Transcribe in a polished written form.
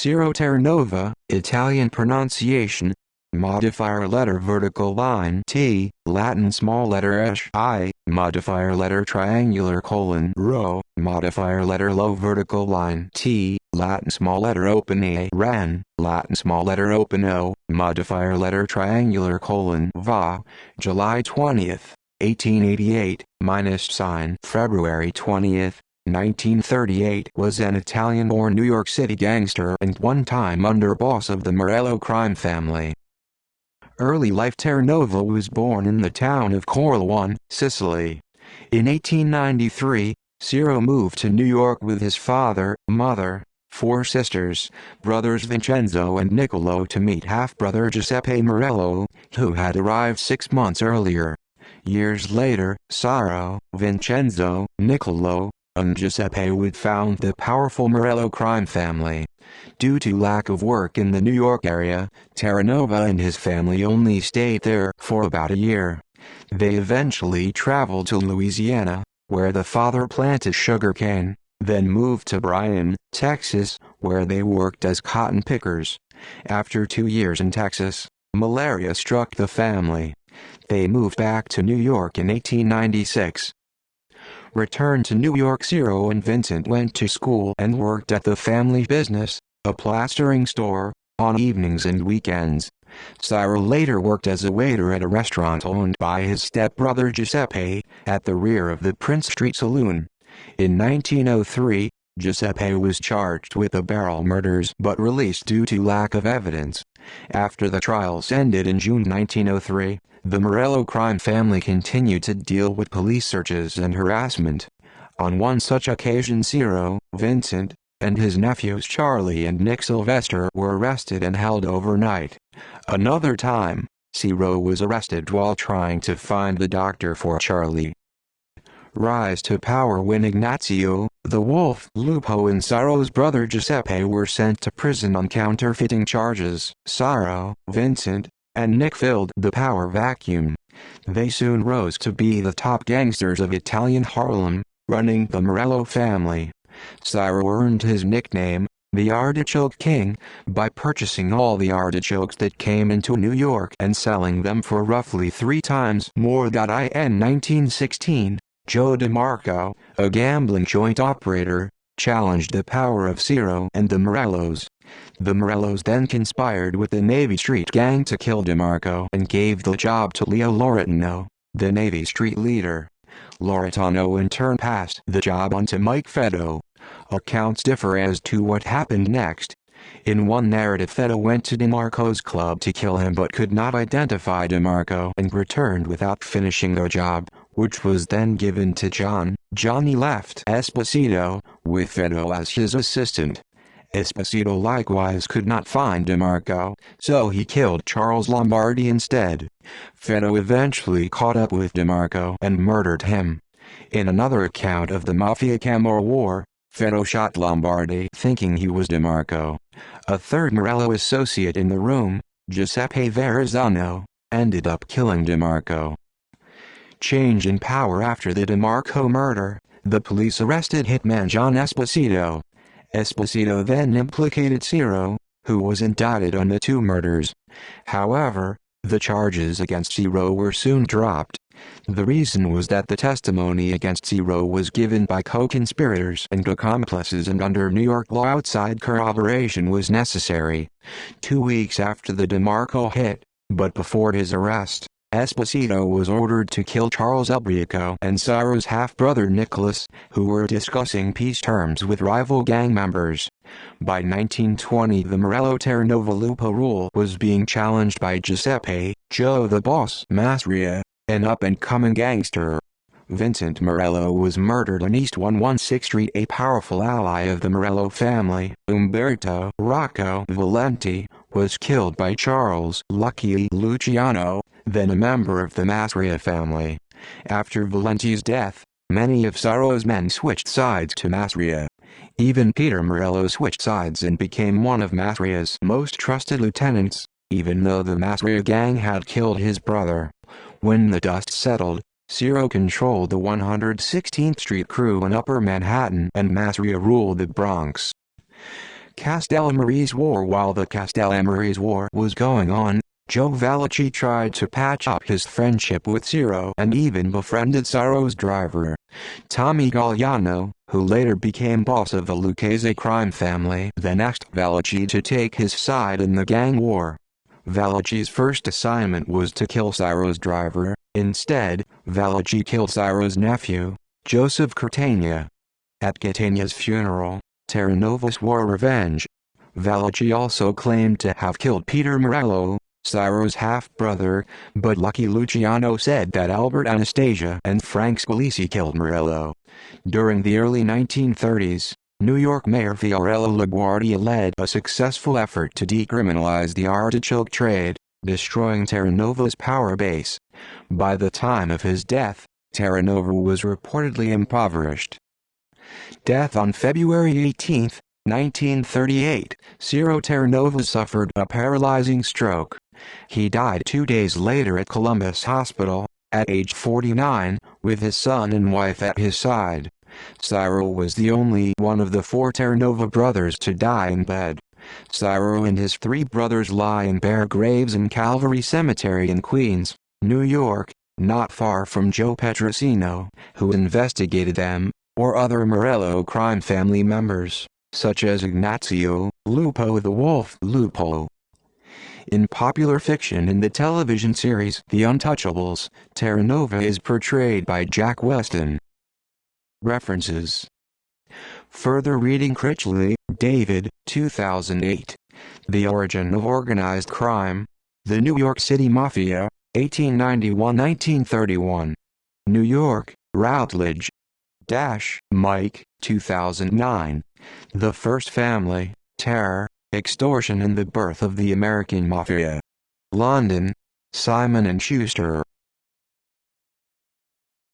Ciro Terranova, Italian pronunciation. Modifier letter vertical line T, Latin small letter I, modifier letter triangular colon rho, modifier letter low vertical line T, Latin small letter open A ran, Latin small letter open O, modifier letter triangular colon va, July 20th, 1888, minus sign February 20th, 1938 was an Italian-born New York City gangster and one-time underboss of the Morello crime family. Early life Terranova was born in the town of Corleone, Sicily. In 1893, Ciro moved to New York with his father, mother, 4 sisters, brothers Vincenzo and Niccolo to meet half-brother Giuseppe Morello, who had arrived 6 months earlier. Years later, Ciro, Vincenzo, Niccolo, and Giuseppe would found the powerful Morello crime family. Due to lack of work in the New York area, Terranova and his family only stayed there for about a year. They eventually traveled to Louisiana, where the father planted sugarcane, then moved to Bryan, Texas, where they worked as cotton pickers. After 2 years in Texas, malaria struck the family. They moved back to New York in 1896. Returned to New York, Ciro and Vincent went to school and worked at the family business, a plastering store, on evenings and weekends. Ciro later worked as a waiter at a restaurant owned by his stepbrother Giuseppe, at the rear of the Prince Street Saloon. In 1903, Giuseppe was charged with the barrel murders but released due to lack of evidence. After the trials ended in June 1903, the Morello crime family continued to deal with police searches and harassment. On one such occasion, Ciro, Vincent, and his nephews Charlie and Nick Sylvester were arrested and held overnight. Another time, Ciro was arrested while trying to find the doctor for Charlie. Rise to power when Ignazio, the Wolf, Lupo and Ciro's brother Giuseppe were sent to prison on counterfeiting charges. Ciro, Vincent, and Nick filled the power vacuum. They soon rose to be the top gangsters of Italian Harlem, running the Morello family. Ciro earned his nickname, the Artichoke King, by purchasing all the artichokes that came into New York and selling them for roughly 3 times more. In 1916, Joe Demarco, a gambling joint operator, challenged the power of Ciro and the Morellos. The Morellos then conspired with the Navy Street gang to kill Demarco and gave the job to Leo Loretano, the Navy Street leader. Loretano in turn passed the job on to Mike Feddo. Accounts differ as to what happened next. In one narrative, Feddo went to Demarco's club to kill him but could not identify Demarco and returned without finishing the job, which was then given to John. Johnny left Esposito, with Feddo as his assistant. Esposito likewise could not find Demarco, so he killed Charles Lombardi instead. Feddo eventually caught up with Demarco and murdered him. In another account of the Mafia Camorra War, Feddo shot Lombardi thinking he was Demarco. A third Morello associate in the room, Giuseppe Verrazzano, ended up killing Demarco. Change in power. After the Demarco murder, the police arrested hitman John Esposito. Esposito then implicated Ciro, who was indicted on the 2 murders. However, the charges against Ciro were soon dropped. The reason was that the testimony against Ciro was given by co-conspirators and accomplices, and under New York law outside corroboration was necessary. 2 weeks after the Demarco hit, but before his arrest, Esposito was ordered to kill Charles Ubriaco and Ciro's half-brother Nicholas, who were discussing peace terms with rival gang members. By 1920, the Morello-Terranova-Lupo rule was being challenged by Giuseppe "Joe the Boss" Masria, an up-and-coming gangster. Vincent Morello was murdered on East 116th Street. A powerful ally of the Morello family, Umberto Rocco Valenti, was killed by Charles "Lucky" Luciano, then a member of the Masria family. After Valenti's death, many of Ciro's men switched sides to Masria. Even Peter Morello switched sides and became one of Masria's most trusted lieutenants, even though the Masria gang had killed his brother. When the dust settled, Ciro controlled the 116th Street crew in Upper Manhattan and Masria ruled the Bronx. Castellammare's War. While the Castellammare's War was going on, Joe Valachi tried to patch up his friendship with Ciro and even befriended Ciro's driver, Tommy Galliano, who later became boss of the Lucchese crime family, then asked Valachi to take his side in the gang war. Valachi's first assignment was to kill Ciro's driver. Instead, Valachi killed Ciro's nephew, Joseph Catania. At Catania's funeral, Terranova swore revenge. Valachi also claimed to have killed Peter Morello, Ciro's half-brother, but Lucky Luciano said that Albert Anastasia and Frank Squilisi killed Morello. During the early 1930s, New York Mayor Fiorello LaGuardia led a successful effort to decriminalize the artichoke trade, destroying Terranova's power base. By the time of his death, Terranova was reportedly impoverished. Death on February 18, 1938, Ciro Terranova suffered a paralyzing stroke. He died 2 days later at Columbus Hospital, at age 49, with his son and wife at his side. Ciro was the only one of the 4 Terranova brothers to die in bed. Ciro and his 3 brothers lie in bare graves in Calvary Cemetery in Queens, New York, not far from Joe Petrosino, who investigated them, or other Morello crime family members, such as Ignazio Lupo the Wolf Lupo. In popular fiction and the television series The Untouchables, Terranova is portrayed by Jack Weston. References. Further reading: Critchley, David, 2008. The Origin of Organized Crime. The New York City Mafia, 1891–1931. New York, Routledge. Mike, 2009. The First Family, Terror, Extortion and the Birth of the American Mafia. London, Simon & Schuster.